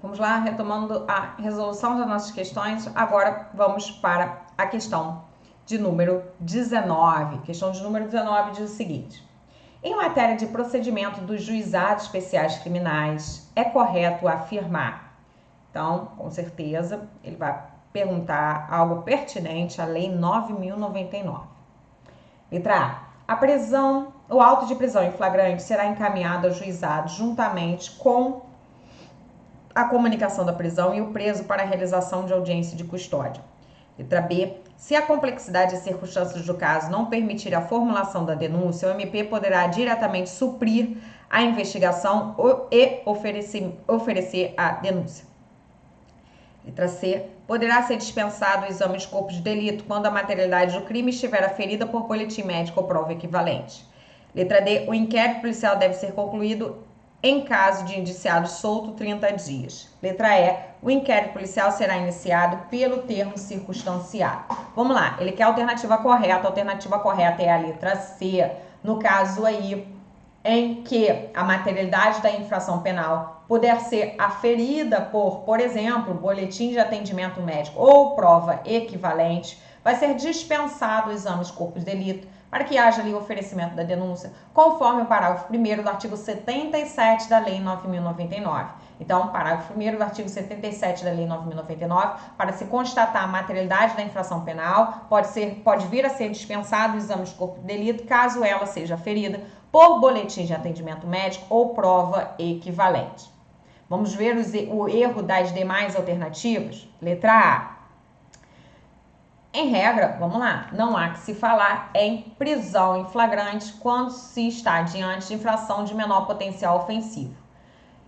Vamos lá, retomando a resolução das nossas questões. Agora vamos para a questão de número 19. Questão de número 19 diz o seguinte: em matéria de procedimento dos juizados especiais criminais, é correto afirmar. Então, com certeza, ele vai perguntar algo pertinente à Lei 9.099. Letra A. A prisão, o auto de prisão em flagrante será encaminhado ao juizado juntamente com a comunicação da prisão e o preso para a realização de audiência de custódia. Letra B. Se a complexidade e circunstâncias do caso não permitir a formulação da denúncia, o MP poderá diretamente suprir a investigação e oferecer a denúncia. Letra C. Poderá ser dispensado o exame de corpo de delito quando a materialidade do crime estiver aferida por boletim médico ou prova equivalente. Letra D. O inquérito policial deve ser concluído em caso de indiciado solto 30 dias. Letra E. O inquérito policial será iniciado pelo termo circunstanciado. Vamos lá, ele quer a alternativa correta. A alternativa correta é a letra C. No caso aí em que a materialidade da infração penal puder ser aferida por exemplo, boletim de atendimento médico ou prova equivalente, vai ser dispensado o exame de corpo de delito para que haja ali o oferecimento da denúncia, conforme o parágrafo 1º do artigo 77 da Lei 9.099. Então, parágrafo 1º do artigo 77 da Lei 9.099, para se constatar a materialidade da infração penal, pode vir a ser dispensado o exame de corpo de delito, caso ela seja aferida por boletim de atendimento médico ou prova equivalente. Vamos ver o erro das demais alternativas? Letra A. Em regra, vamos lá, não há que se falar em prisão em flagrante quando se está diante de infração de menor potencial ofensivo.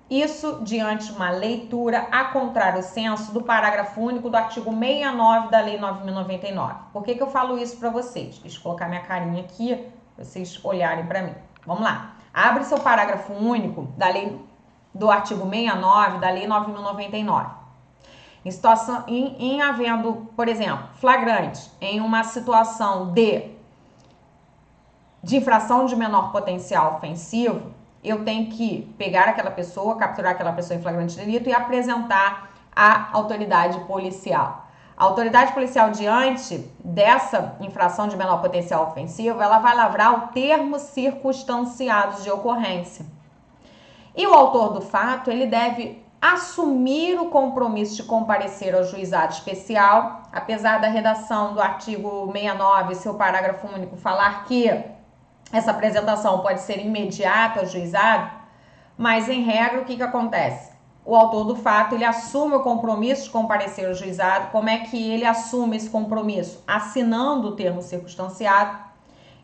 Isso diante de uma leitura a contrário senso do parágrafo único do artigo 69 da Lei 9.099. Por que eu falo isso para vocês? Deixa eu colocar minha carinha aqui, para vocês olharem para mim. Vamos lá. Abre seu parágrafo único da lei do artigo 69 da Lei 9.099. Em havendo, por exemplo, flagrante em uma situação de infração de menor potencial ofensivo, eu tenho que pegar aquela pessoa, capturar aquela pessoa em flagrante delito e apresentar à autoridade policial. A autoridade policial, diante dessa infração de menor potencial ofensivo, ela vai lavrar o termo circunstanciado de ocorrência. E o autor do fato, ele deve assumir o compromisso de comparecer ao juizado especial, apesar da redação do artigo 69, seu parágrafo único, falar que essa apresentação pode ser imediata ao juizado, mas em regra o que acontece? O autor do fato, ele assume o compromisso de comparecer ao juizado. Como é que ele assume esse compromisso? Assinando o termo circunstanciado.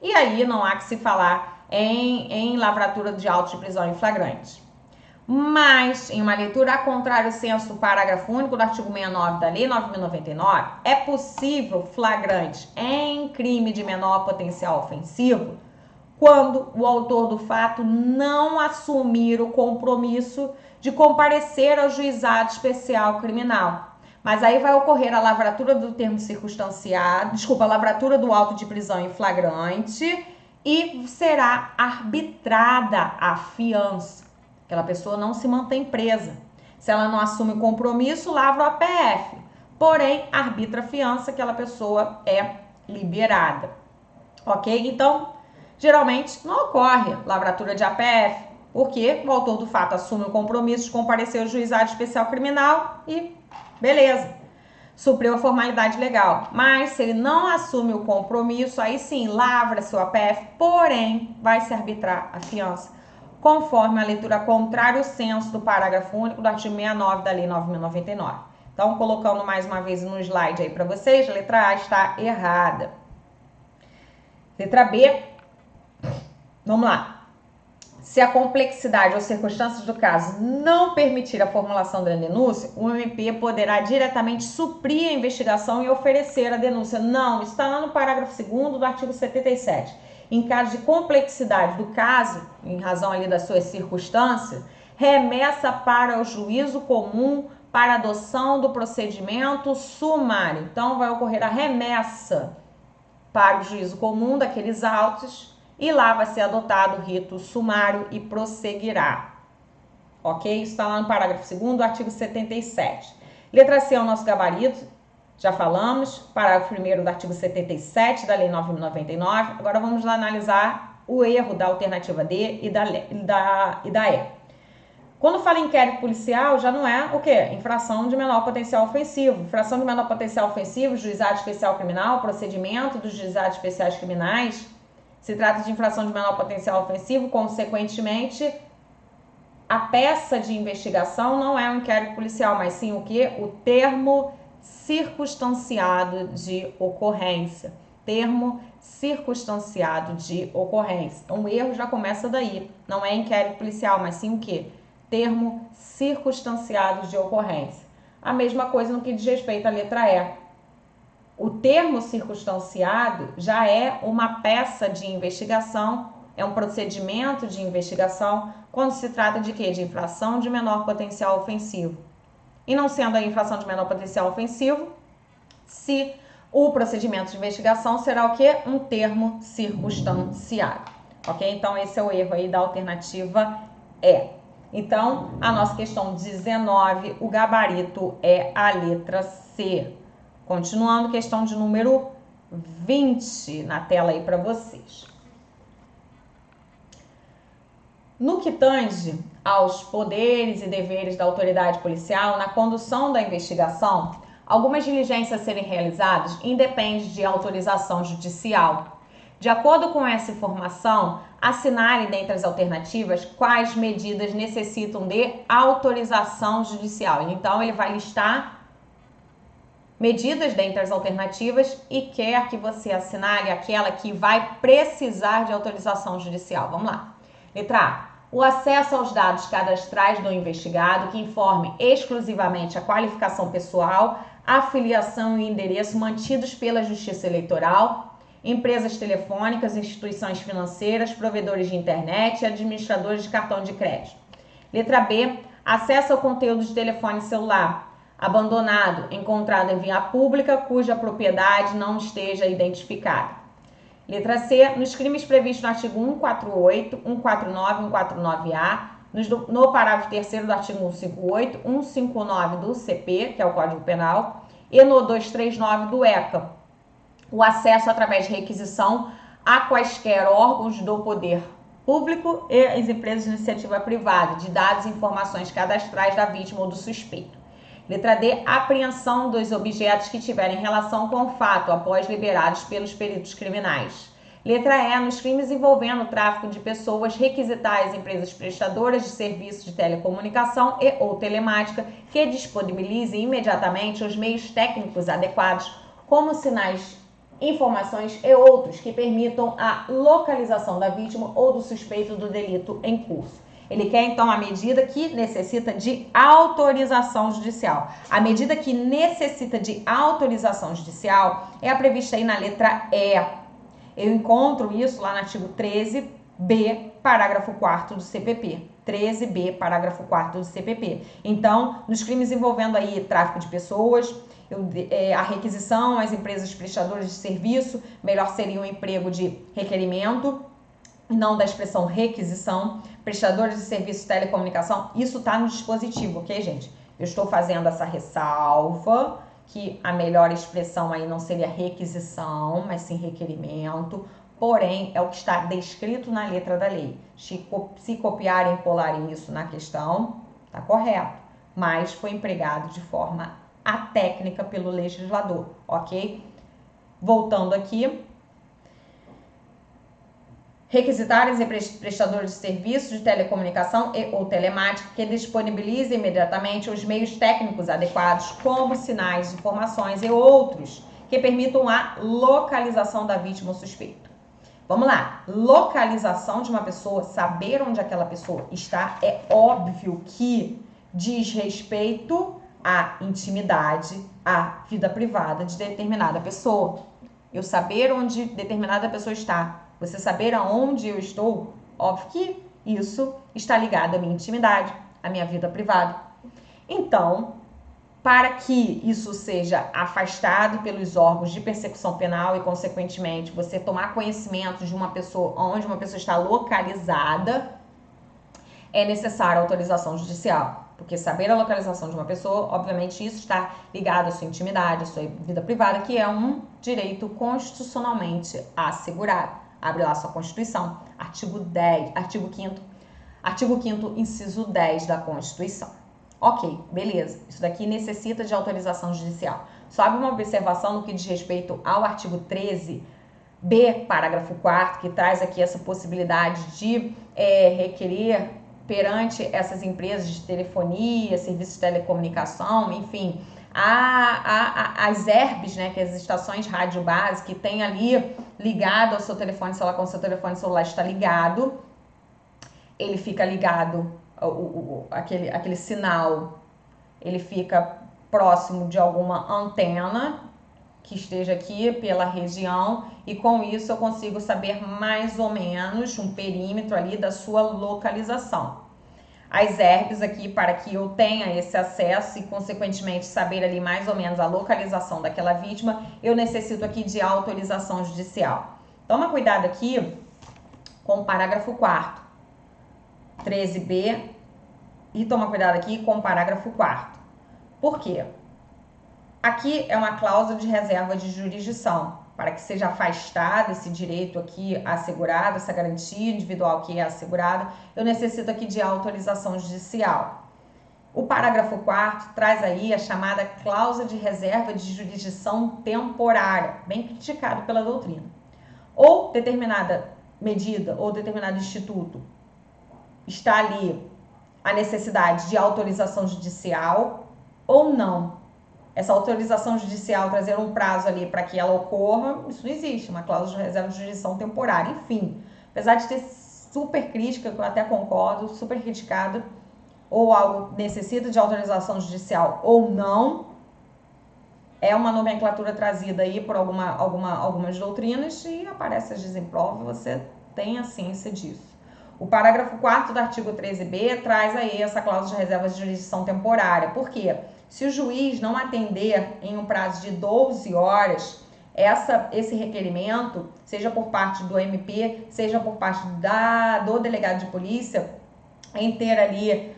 E aí não há que se falar em lavratura de auto de prisão em flagrante. Mas, em uma leitura a contrário senso do parágrafo único do artigo 69 da Lei 9.099, é possível flagrante em crime de menor potencial ofensivo quando o autor do fato não assumir o compromisso de comparecer ao juizado especial criminal. Mas aí vai ocorrer a lavratura do termo circunstanciado, a lavratura do auto de prisão em flagrante e será arbitrada a fiança. Aquela pessoa não se mantém presa. Se ela não assume o compromisso, lavra o APF. Porém, arbitra a fiança, aquela pessoa é liberada. Ok? Então, geralmente não ocorre lavratura de APF, porque o autor do fato assume o compromisso de comparecer ao juizado especial criminal e beleza, supriu a formalidade legal. Mas se ele não assume o compromisso, aí sim, lavra seu APF, porém vai se arbitrar a fiança, conforme a leitura contrário senso do parágrafo único do artigo 69 da Lei 9.099. Então, colocando mais uma vez no slide aí para vocês, a letra A está errada. Letra B, vamos lá. Se a complexidade ou circunstâncias do caso não permitir a formulação da denúncia, o MP poderá diretamente suprir a investigação e oferecer a denúncia. Não, está lá no parágrafo 2º do artigo 77. Em caso de complexidade do caso, em razão ali das suas circunstâncias, remessa para o juízo comum para adoção do procedimento sumário. Então, vai ocorrer a remessa para o juízo comum daqueles autos e lá vai ser adotado o rito sumário e prosseguirá. ok? Isso está lá no parágrafo 2º do artigo 77. Letra C é o nosso gabarito, já falamos, parágrafo 1º do artigo 77 da Lei 9.099. Agora vamos lá analisar o erro da alternativa D e da E. Quando fala em inquérito policial, já não é o quê? Infração de menor potencial ofensivo. Infração de menor potencial ofensivo, juizado especial criminal, procedimento dos juizados especiais criminais. Se trata de infração de menor potencial ofensivo, consequentemente, a peça de investigação não é um inquérito policial, mas sim o quê? O termo circunstanciado de ocorrência. Termo circunstanciado de ocorrência. Então, o erro já começa daí. Não é inquérito policial, mas sim o quê? Termo circunstanciado de ocorrência. A mesma coisa no que diz respeito à letra E. O termo circunstanciado já é uma peça de investigação, é um procedimento de investigação, quando se trata de quê? De infração de menor potencial ofensivo. E não sendo a infração de menor potencial ofensivo, se o procedimento de investigação será o quê? Um termo circunstanciado. Ok? Então, esse é o erro aí da alternativa E. Então, a nossa questão 19, o gabarito é a letra C. Continuando, questão de número 20 na tela aí para vocês. No que tange aos poderes e deveres da autoridade policial na condução da investigação, algumas diligências serem realizadas independem de autorização judicial. De acordo com essa informação, assinale dentre as alternativas quais medidas necessitam de autorização judicial. Então, ele vai listar medidas dentre as alternativas e quer que você assinale aquela que vai precisar de autorização judicial. Vamos lá. Letra A. O acesso aos dados cadastrais do investigado que informe exclusivamente a qualificação pessoal, a filiação e endereço mantidos pela Justiça Eleitoral, empresas telefônicas, instituições financeiras, provedores de internet e administradores de cartão de crédito. Letra B. Acesso ao conteúdo de telefone celular abandonado, encontrado em via pública, cuja propriedade não esteja identificada. Letra C. Nos crimes previstos no artigo 148, 149 e 149-A, no parágrafo 3º do artigo 158, 159 do CP, que é o Código Penal, e no 239 do ECA, o acesso através de requisição a quaisquer órgãos do poder público e as empresas de iniciativa privada de dados e informações cadastrais da vítima ou do suspeito. Letra D. Apreensão dos objetos que tiverem relação com o fato após liberados pelos peritos criminais. Letra E. Nos crimes envolvendo o tráfico de pessoas, requisitar as empresas prestadoras de serviços de telecomunicação e ou telemática que disponibilizem imediatamente os meios técnicos adequados, como sinais, informações e outros que permitam a localização da vítima ou do suspeito do delito em curso. Ele quer, então, a medida que necessita de autorização judicial. A medida que necessita de autorização judicial é a prevista aí na letra E. Eu encontro isso lá no artigo 13b, parágrafo 4º do CPP. 13b, parágrafo 4º do CPP. Então, nos crimes envolvendo aí tráfico de pessoas, a requisição às empresas prestadoras de serviço, melhor seria um emprego de requerimento, não da expressão requisição, prestadores de serviço de telecomunicação, isso está no dispositivo, ok, gente? Eu estou fazendo essa ressalva, que a melhor expressão aí não seria requisição, mas sim requerimento, porém, é o que está descrito na letra da lei. Se copiarem e colarem isso na questão, tá correto, mas foi empregado de forma atécnica pelo legislador, ok? Voltando aqui. Requisitar as prestadores de serviços de telecomunicação e ou telemática que disponibilizem imediatamente os meios técnicos adequados, como sinais, informações e outros, que permitam a localização da vítima ou suspeito. Vamos lá, localização de uma pessoa, saber onde aquela pessoa está, é óbvio que diz respeito à intimidade, à vida privada de determinada pessoa. Eu saber onde determinada pessoa está, você saber aonde eu estou, óbvio que isso está ligado à minha intimidade, à minha vida privada. Então, para que isso seja afastado pelos órgãos de persecução penal e, consequentemente, você tomar conhecimento de uma pessoa, onde uma pessoa está localizada, é necessária autorização judicial. Porque saber a localização de uma pessoa, obviamente, isso está ligado à sua intimidade, à sua vida privada, que é um direito constitucionalmente assegurado. Abre lá sua Constituição, artigo 5º, inciso 10 da Constituição. Ok, beleza. Isso daqui necessita de autorização judicial. Só abre uma observação no que diz respeito ao artigo 13b, parágrafo 4º, que traz aqui essa possibilidade de requerer perante essas empresas de telefonia, serviços de telecomunicação, enfim, as ERBs, né, que é as estações rádio base, que tem ali ligado ao seu telefone celular, quando o seu telefone celular está ligado, ele fica ligado, aquele sinal, ele fica próximo de alguma antena que esteja aqui pela região, e com isso eu consigo saber mais ou menos um perímetro ali da sua localização. As ERBs aqui, para que eu tenha esse acesso e consequentemente saber ali mais ou menos a localização daquela vítima, eu necessito aqui de autorização judicial. Toma cuidado aqui com o parágrafo 4º, 13b, e toma cuidado aqui com o parágrafo 4º. Por quê? Aqui é uma cláusula de reserva de jurisdição, para que seja afastado esse direito aqui assegurado, essa garantia individual que é assegurada, eu necessito aqui de autorização judicial. O parágrafo 4º traz aí a chamada cláusula de reserva de jurisdição temporária, bem criticado pela doutrina. Ou determinada medida ou determinado instituto está ali a necessidade de autorização judicial ou não. Essa autorização judicial, trazer um prazo ali para que ela ocorra, isso não existe, uma cláusula de reserva de jurisdição temporária. Enfim, apesar de ter super crítica, que eu até concordo, super criticado, ou algo necessita de autorização judicial ou não, é uma nomenclatura trazida aí por algumas doutrinas e aparece às vezes em prova, você tem a ciência disso. O parágrafo 4º do artigo 13b traz aí essa cláusula de reserva de jurisdição temporária. Por quê? Se o juiz não atender em um prazo de 12 horas esse requerimento, seja por parte do MP, seja por parte do delegado de polícia, em ter ali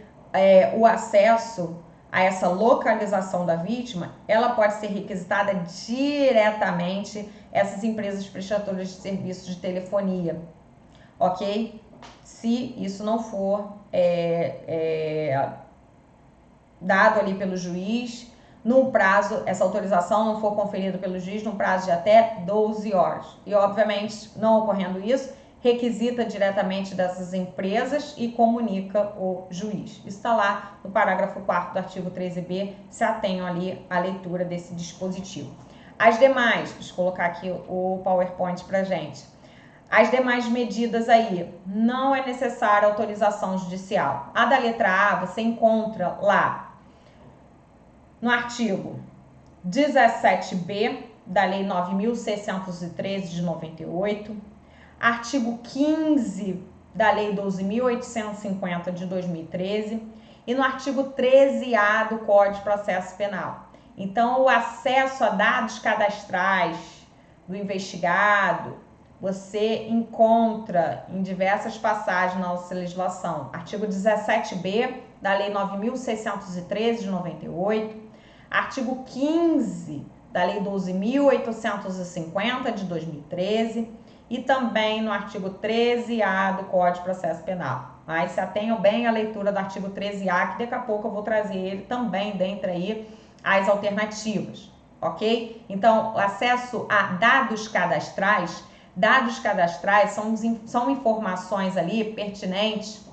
o acesso a essa localização da vítima, ela pode ser requisitada diretamente essas empresas prestadoras de serviços de telefonia, ok? Se isso não for dado ali pelo juiz, num prazo, essa autorização não for conferida pelo juiz num prazo de até 12 horas. E, obviamente, não ocorrendo isso, requisita diretamente dessas empresas e comunica o juiz. Isso está lá no parágrafo 4º do artigo 13b, se atenham ali à leitura desse dispositivo. As demais, deixa eu colocar aqui o PowerPoint pra gente. As demais medidas aí, não é necessária autorização judicial. A da letra A, você encontra lá no artigo 17b da Lei 9.613 de 98, artigo 15 da Lei 12.850 de 2013 e no artigo 13A do Código de Processo Penal. Então, o acesso a dados cadastrais do investigado, você encontra em diversas passagens na nossa legislação. Artigo 17b da Lei 9.613 de 98, artigo 15 da Lei 12.850 de 2013 e também no artigo 13A do Código de Processo Penal. Mas se atenham bem à leitura do artigo 13A, que daqui a pouco eu vou trazer ele também dentre aí as alternativas, ok? Então, o acesso a dados cadastrais são informações ali pertinentes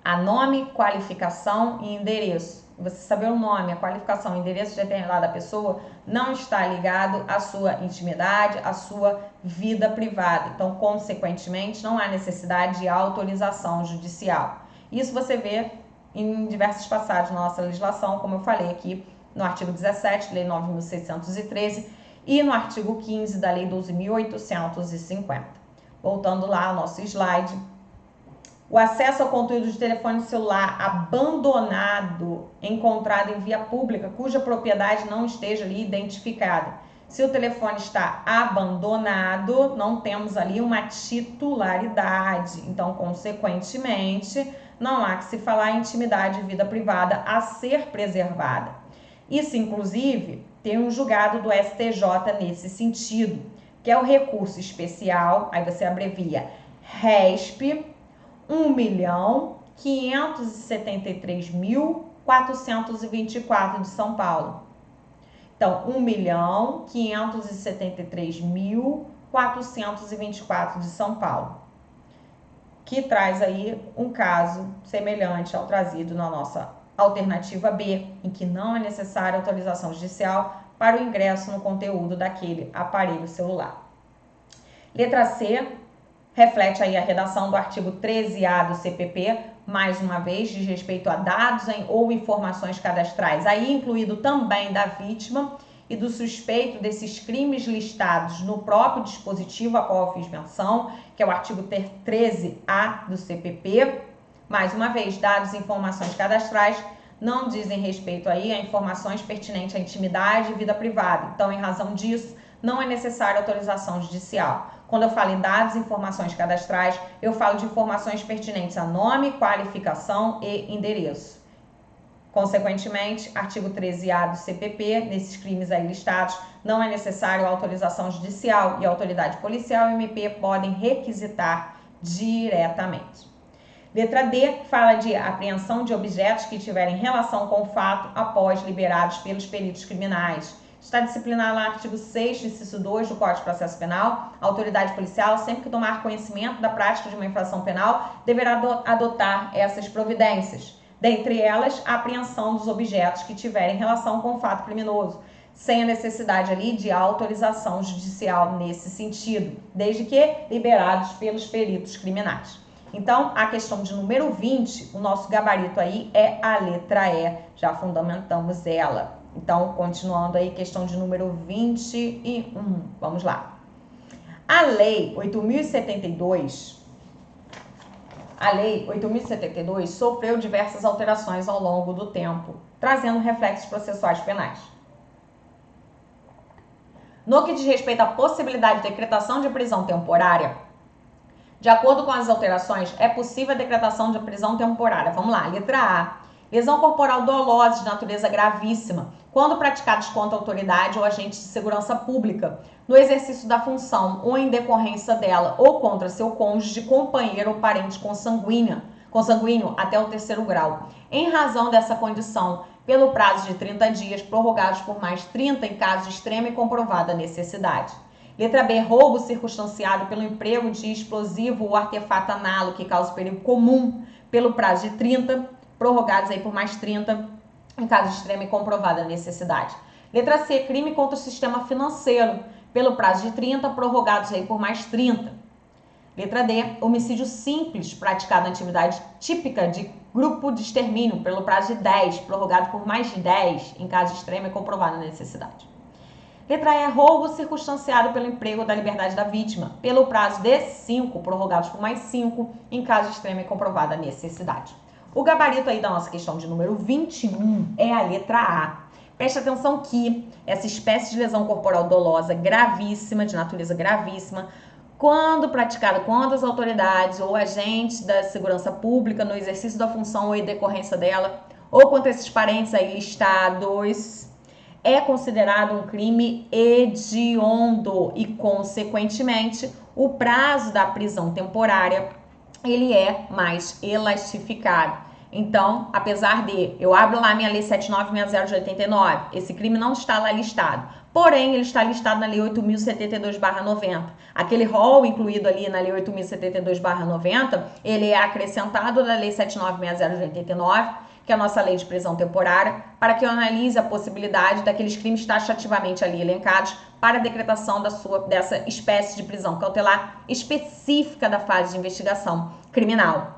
a nome, qualificação e endereço. Você saber o nome, a qualificação, o endereço de determinada pessoa não está ligado à sua intimidade, à sua vida privada. Então, consequentemente, não há necessidade de autorização judicial. Isso você vê em diversas passagens na nossa legislação, como eu falei aqui no artigo 17, Lei 9.613, e no artigo 15 da Lei 12.850. Voltando lá ao nosso slide. O acesso ao conteúdo de telefone celular abandonado, encontrado em via pública, cuja propriedade não esteja ali identificada. Se o telefone está abandonado, não temos ali uma titularidade. Então, consequentemente, não há que se falar em intimidade e vida privada a ser preservada. Isso, inclusive, tem um julgado do STJ nesse sentido, que é o recurso especial, aí você abrevia RESP 1.573.424 de São Paulo. Então, 1.573.424 de São Paulo, que traz aí um caso semelhante ao trazido na nossa alternativa B, em que não é necessária autorização judicial para o ingresso no conteúdo daquele aparelho celular. Letra C, reflete aí a redação do artigo 13A do CPP, mais uma vez, diz respeito a dados ou informações cadastrais, aí incluído também da vítima e do suspeito desses crimes listados no próprio dispositivo a qual eu fiz menção, que é o artigo 13A do CPP. Mais uma vez, dados e informações cadastrais não dizem respeito aí a informações pertinentes à intimidade e vida privada. Então, em razão disso, não é necessária autorização judicial. Quando eu falo em dados e informações cadastrais, eu falo de informações pertinentes a nome, qualificação e endereço. Consequentemente, artigo 13A do CPP, nesses crimes aí listados, não é necessário autorização judicial e a autoridade policial e MP podem requisitar diretamente. Letra D fala de apreensão de objetos que tiverem relação com o fato após liberados pelos peritos criminais. Está disciplinado no artigo 6º, inciso 2 do Código de Processo Penal. A autoridade policial, sempre que tomar conhecimento da prática de uma infração penal, deverá adotar essas providências. Dentre elas, a apreensão dos objetos que tiverem relação com o fato criminoso, sem a necessidade ali de autorização judicial nesse sentido, desde que liberados pelos peritos criminais. Então, a questão de número 20, o nosso gabarito aí é a letra E, já fundamentamos ela. Então, continuando aí, questão de número 21, vamos lá. A Lei 8.072, sofreu diversas alterações ao longo do tempo, trazendo reflexos processuais penais. No que diz respeito à possibilidade de decretação de prisão temporária, de acordo com as alterações, é possível a decretação de prisão temporária. Vamos lá, letra A. Lesão corporal dolosa de natureza gravíssima, quando praticados contra a autoridade ou agente de segurança pública, no exercício da função ou em decorrência dela, ou contra seu cônjuge, companheiro ou parente consanguíneo até o 3º grau, em razão dessa condição, pelo prazo de 30 dias, prorrogados por mais 30 em caso de extrema e comprovada necessidade. Letra B, roubo circunstanciado pelo emprego de explosivo ou artefato análogo que causa perigo comum, pelo prazo de 30, prorrogados aí por mais 30 em caso de extrema e comprovada necessidade. Letra C, crime contra o sistema financeiro, pelo prazo de 30, prorrogados aí por mais 30. Letra D, homicídio simples praticado na atividade típica de grupo de extermínio, pelo prazo de 10, prorrogado por mais de 10 em caso de extrema e comprovada necessidade. Letra E, roubo circunstanciado pelo emprego da liberdade da vítima, pelo prazo de 5, prorrogados por mais 5 em caso de extrema e comprovada necessidade. O gabarito aí da nossa questão de número 21 é a letra A. Preste atenção que essa espécie de lesão corporal dolosa gravíssima, de natureza gravíssima, quando praticada contra as autoridades ou agentes da segurança pública no exercício da função ou em decorrência dela, ou contra esses parentes aí listados, é considerado um crime hediondo e, consequentemente, o prazo da prisão temporária ele é mais elastificado. Então, apesar de eu abro lá minha lei 7960 de 89, esse crime não está lá listado. Porém, ele está listado na lei 8.072/90. Aquele rol incluído ali na lei 8.072/90, ele é acrescentado na lei 7960 de 89, que é a nossa lei de prisão temporária, para que eu analise a possibilidade daqueles crimes taxativamente ali elencados para a decretação dessa espécie de prisão cautelar específica da fase de investigação criminal.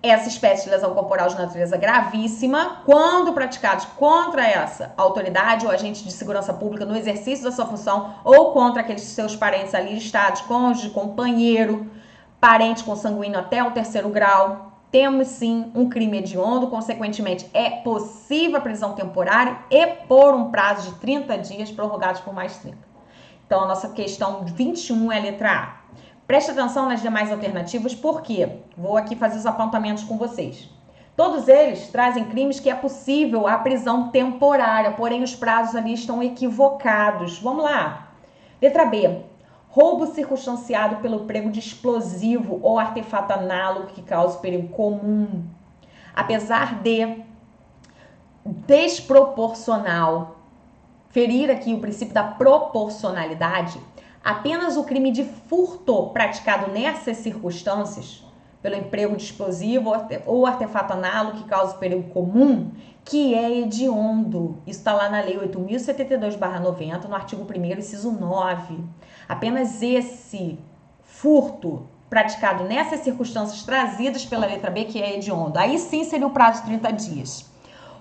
Essa espécie de lesão corporal de natureza gravíssima, quando praticados contra essa autoridade ou agente de segurança pública no exercício da sua função ou contra aqueles seus parentes ali listados, cônjuge, companheiro, parente consanguíneo até o 3º grau, temos sim um crime hediondo, consequentemente é possível a prisão temporária e por um prazo de 30 dias prorrogados por mais 30. Então a nossa questão 21 é a letra A. Preste atenção nas demais alternativas, porque vou aqui fazer os apontamentos com vocês. Todos eles trazem crimes que é possível a prisão temporária, porém os prazos ali estão equivocados. Vamos lá. Letra B. Roubo circunstanciado pelo emprego de explosivo ou artefato análogo que cause perigo comum. Apesar de desproporcional, ferir aqui o princípio da proporcionalidade, apenas o crime de furto praticado nessas circunstâncias, pelo emprego de explosivo ou artefato análogo que cause perigo comum, que é hediondo. Isso está lá na Lei 8.072/90, no artigo 1º, inciso 9. Apenas esse furto praticado nessas circunstâncias trazidas pela letra B, que é hediondo. Aí sim seria o prazo de 30 dias.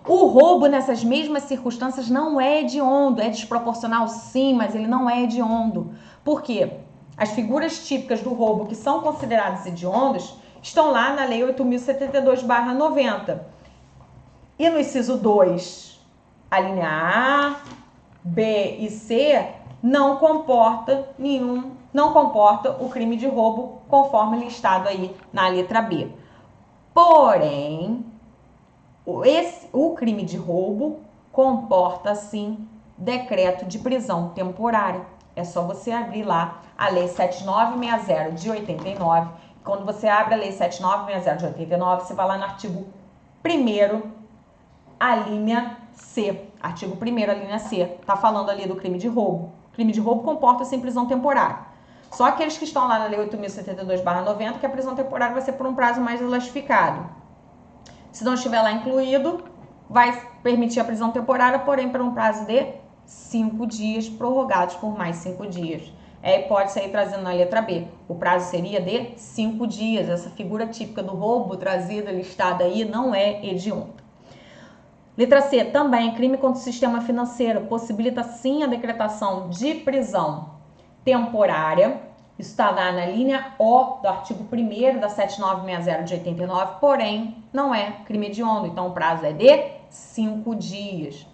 O roubo nessas mesmas circunstâncias não é hediondo, é desproporcional sim, mas ele não é hediondo. Por quê? As figuras típicas do roubo que são consideradas hediondos estão lá na Lei 8.072/90. E no inciso 2, a linha A, B e C não comporta o crime de roubo conforme listado aí na letra B. Porém, o crime de roubo comporta, sim, decreto de prisão temporária. É só você abrir lá a Lei 7960 de 89. Quando você abre a Lei 7960 de 89, você vai lá no artigo 1º, a linha C. Artigo 1º, a linha C. Tá falando ali do crime de roubo. Crime de roubo comporta, sim, prisão temporária. Só aqueles que estão lá na Lei 8.072/90, que a prisão temporária vai ser por um prazo mais elastificado. Se não estiver lá incluído, vai permitir a prisão temporária, porém por um prazo de 5 dias, prorrogados por mais 5 dias. É a hipótese aí trazendo na letra B. O prazo seria de 5 dias. Essa figura típica do roubo trazida, listada aí, não é hedionda. Letra C, também, crime contra o sistema financeiro, possibilita sim a decretação de prisão temporária. Isso está lá na linha O do artigo 1º da 7960 de 89, porém não é crime hediondo, então o prazo é de 5 dias.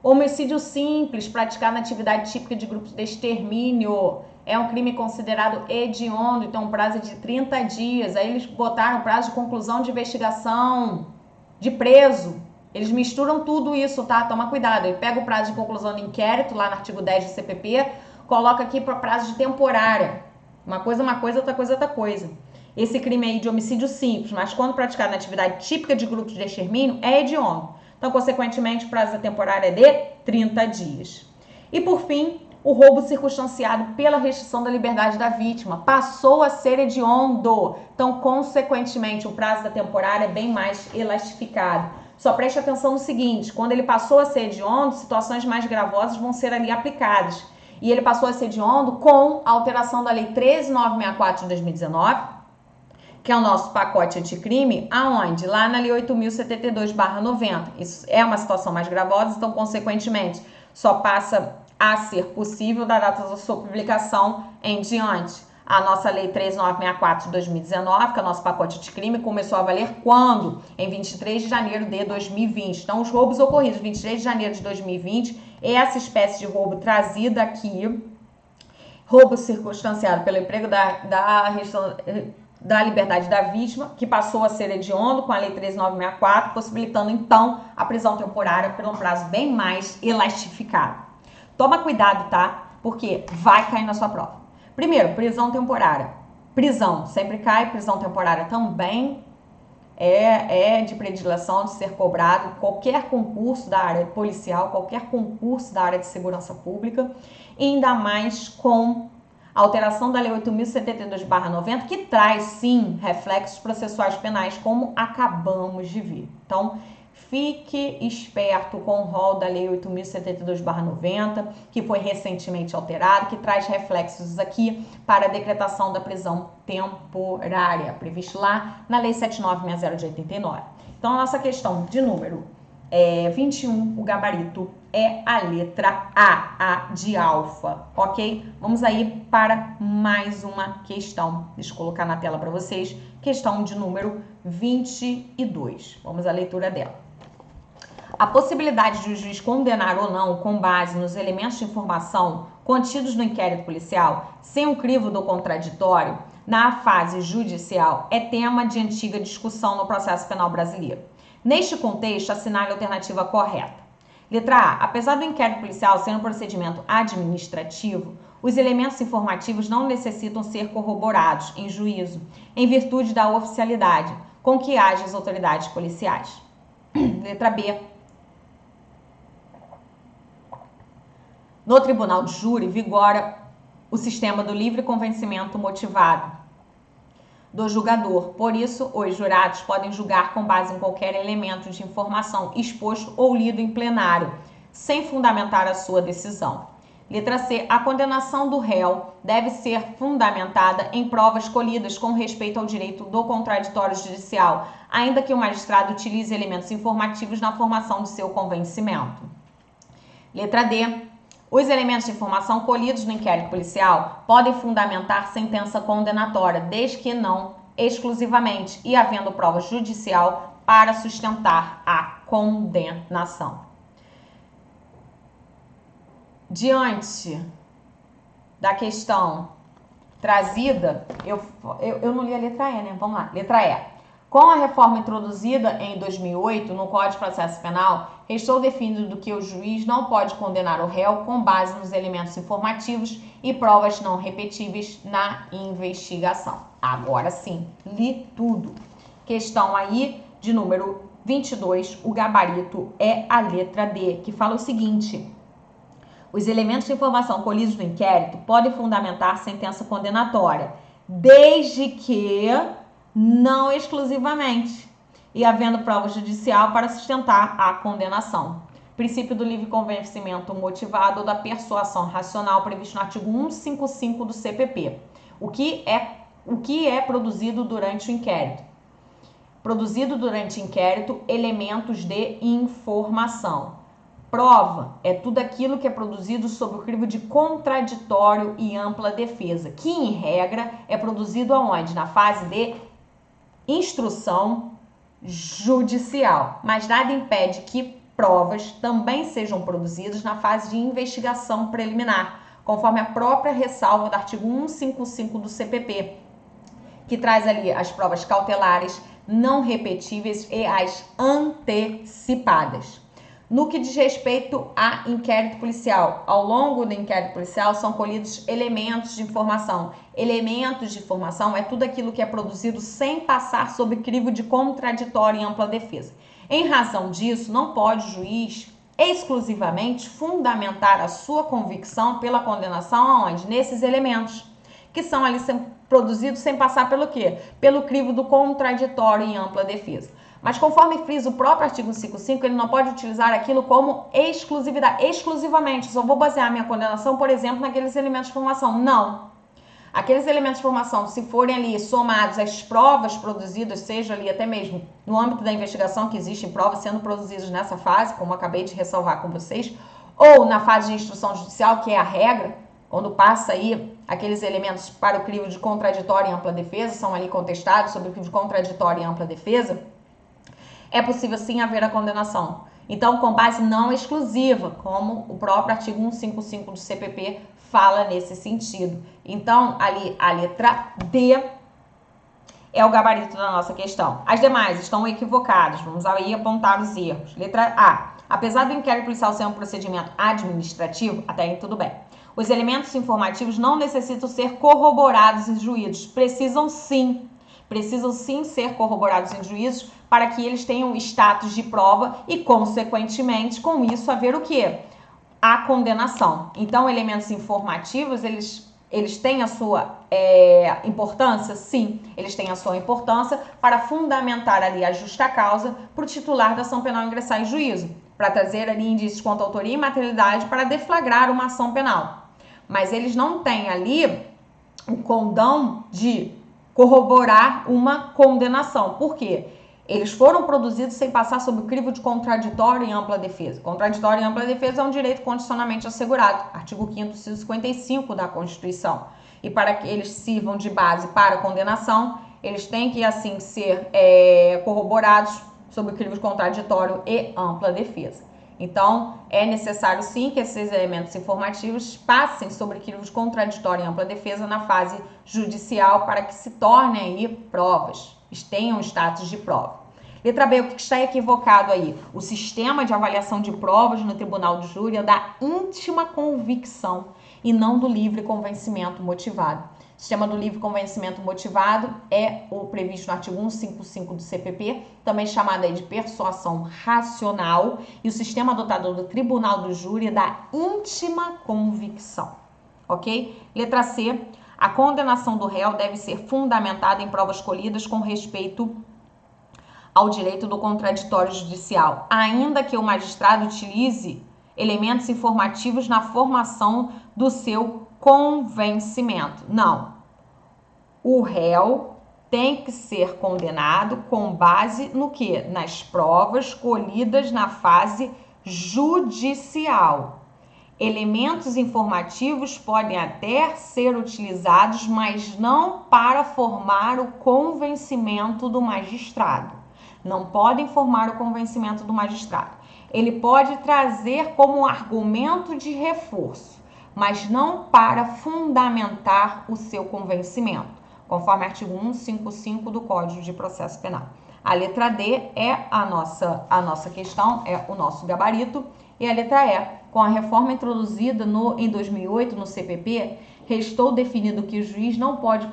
Homicídio simples, praticado na atividade típica de grupos de extermínio, é um crime considerado hediondo, então o prazo é de 30 dias. Aí eles botaram o prazo de conclusão de investigação, de preso. Eles misturam tudo isso, tá? Toma cuidado. Ele pega o prazo de conclusão do inquérito, lá no artigo 10 do CPP, coloca aqui para prazo de temporária. Uma coisa, outra coisa, outra coisa. Esse crime aí de homicídio simples, mas quando praticado na atividade típica de grupos de extermínio, é hediondo. Então, consequentemente, o prazo da temporária é de 30 dias. E, por fim, o roubo circunstanciado pela restrição da liberdade da vítima passou a ser hediondo. Então, consequentemente, o prazo da temporária é bem mais elastificado. Só preste atenção no seguinte, quando ele passou a ser hediondo, situações mais gravosas vão ser ali aplicadas. E ele passou a ser hediondo com a alteração da Lei 13.964 de 2019, que é o nosso pacote anticrime, aonde? Lá na Lei 8.072/90. Isso é uma situação mais gravosa, então, consequentemente, só passa a ser possível da data da sua publicação em diante. A nossa Lei 13.964 de 2019, que é o nosso pacote anticrime, começou a valer quando? Em 23 de janeiro de 2020. Então, os roubos ocorridos em 23 de janeiro de 2020, essa espécie de roubo trazida aqui, roubo circunstanciado pelo emprego da liberdade da vítima, que passou a ser hediondo com a Lei 13.964, possibilitando, então, a prisão temporária por um prazo bem mais elastificado. Toma cuidado, tá? Porque vai cair na sua prova. Primeiro, prisão temporária. Prisão sempre cai, prisão temporária também é de predileção de ser cobrado qualquer concurso da área policial, qualquer concurso da área de segurança pública, ainda mais com a alteração da Lei 8.072/90, que traz, sim, reflexos processuais penais, como acabamos de ver. Então, fique esperto com o rol da Lei 8.072/90, que foi recentemente alterado, que traz reflexos aqui para a decretação da prisão temporária, previsto lá na Lei 7960 de 89. Então, a nossa questão de número 21, o gabarito é a letra A de alfa, ok? Vamos aí para mais uma questão. Deixa eu colocar na tela para vocês. Questão de número 22. Vamos à leitura dela. A possibilidade de o juiz condenar ou não com base nos elementos de informação contidos no inquérito policial, sem um crivo do contraditório, na fase judicial, é tema de antiga discussão no processo penal brasileiro. Neste contexto, assinale a alternativa correta. Letra A. Apesar do inquérito policial ser um procedimento administrativo, os elementos informativos não necessitam ser corroborados em juízo, em virtude da oficialidade com que agem as autoridades policiais. Letra B. No tribunal de júri, vigora o sistema do livre convencimento motivado do julgador. Por isso, os jurados podem julgar com base em qualquer elemento de informação exposto ou lido em plenário, sem fundamentar a sua decisão. Letra C. A condenação do réu deve ser fundamentada em provas colhidas com respeito ao direito do contraditório judicial, ainda que o magistrado utilize elementos informativos na formação do seu convencimento. Letra D. Os elementos de informação colhidos no inquérito policial podem fundamentar sentença condenatória, desde que não exclusivamente, e havendo prova judicial para sustentar a condenação. Diante da questão trazida, eu não li a letra E, né? Vamos lá, letra E. Com a reforma introduzida em 2008 no Código de Processo Penal, restou definido que o juiz não pode condenar o réu com base nos elementos informativos e provas não repetíveis na investigação. Agora sim, li tudo. Questão aí de número 22, o gabarito é a letra D, que fala o seguinte: os elementos de informação colhidos no inquérito podem fundamentar sentença condenatória, desde que não exclusivamente, e havendo prova judicial para sustentar a condenação. Princípio do livre convencimento motivado ou da persuasão racional previsto no artigo 155 do CPP. O que é produzido durante o inquérito? Produzido durante o inquérito, elementos de informação. Prova é tudo aquilo que é produzido sob o crivo de contraditório e ampla defesa, que, em regra, é produzido aonde? Na fase de instrução judicial, mas nada impede que provas também sejam produzidas na fase de investigação preliminar, conforme a própria ressalva do artigo 155 do CPP, que traz ali as provas cautelares, não repetíveis e as antecipadas. No que diz respeito a inquérito policial, ao longo do inquérito policial são colhidos elementos de informação. Elementos de informação é tudo aquilo que é produzido sem passar sob crivo de contraditório e ampla defesa. Em razão disso, não pode o juiz exclusivamente fundamentar a sua convicção pela condenação aonde? Nesses elementos, que são ali produzidos sem passar pelo quê? Pelo crivo do contraditório e ampla defesa. Mas conforme frisa o próprio artigo 155, ele não pode utilizar aquilo como exclusividade, exclusivamente. Só vou basear minha condenação, por exemplo, naqueles elementos de formação. Não. Aqueles elementos de formação, se forem ali somados às provas produzidas, seja ali até mesmo no âmbito da investigação, que existem provas sendo produzidas nessa fase, como eu acabei de ressalvar com vocês, ou na fase de instrução judicial, que é a regra, quando passa aí aqueles elementos para o crivo de contraditório e ampla defesa, são ali contestados sobre o crivo de contraditório e ampla defesa, é possível sim haver a condenação. Então, com base não exclusiva, como o próprio artigo 155 do CPP fala nesse sentido. Então, ali a letra D é o gabarito da nossa questão. As demais estão equivocadas. Vamos aí apontar os erros. Letra A. Apesar do inquérito policial ser um procedimento administrativo, até aí tudo bem. Os elementos informativos não necessitam ser corroborados em juízos. Precisam sim ser corroborados em juízos para que eles tenham status de prova e, consequentemente, com isso haver o quê? A condenação. Então, elementos informativos, eles têm a sua importância? Sim, eles têm a sua importância para fundamentar ali a justa causa para o titular da ação penal ingressar em juízo, para trazer ali indícios quanto à autoria e materialidade para deflagrar uma ação penal. Mas eles não têm ali o condão de corroborar uma condenação. Por quê? Eles foram produzidos sem passar sob o crivo de contraditório e ampla defesa. Contraditório e ampla defesa é um direito constitucionalmente assegurado, artigo 5º, inciso 55 da Constituição. E para que eles sirvam de base para a condenação, eles têm que, assim, ser corroborados sob o crivo de contraditório e ampla defesa. Então, é necessário sim que esses elementos informativos passem sobre crivo de contraditório e ampla defesa na fase judicial para que se tornem aí provas, tenham status de prova. Letra B, o que está equivocado aí? O sistema de avaliação de provas no tribunal de júri é da íntima convicção e não do livre convencimento motivado. O sistema do livre convencimento motivado é o previsto no artigo 155 do CPP, também chamado aí de persuasão racional, e o sistema adotado do tribunal do júri é da íntima convicção, ok? Letra C, a condenação do réu deve ser fundamentada em provas colhidas com respeito ao direito do contraditório judicial, ainda que o magistrado utilize elementos informativos na formação do seu convencimento. Não. O réu tem que ser condenado com base no quê? Nas provas colhidas na fase judicial. Elementos informativos podem até ser utilizados, mas não para formar o convencimento do magistrado. Não podem formar o convencimento do magistrado. Ele pode trazer como um argumento de reforço, mas não para fundamentar o seu convencimento, conforme o artigo 155 do Código de Processo Penal. A letra D é a nossa questão, é o nosso gabarito, e a letra E, com a reforma introduzida em 2008 no CPP, restou definido que o juiz não pode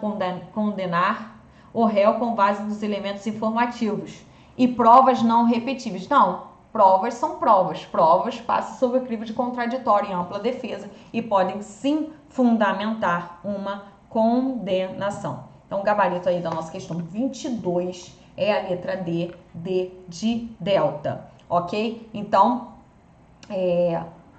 condenar o réu com base nos elementos informativos e provas não repetíveis. Não, provas são provas. Provas passam sob o crivo de contraditório em ampla defesa e podem sim fundamentar uma condenação. Então, o gabarito aí da nossa questão 22 é a letra D, D de delta, ok? Então,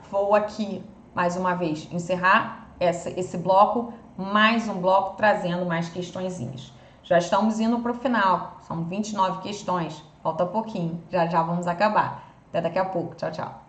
vou aqui, mais uma vez, encerrar esse bloco, mais um bloco trazendo mais questõezinhas. Já estamos indo para o final, são 29 questões, falta pouquinho, já vamos acabar. Até daqui a pouco, tchau, tchau.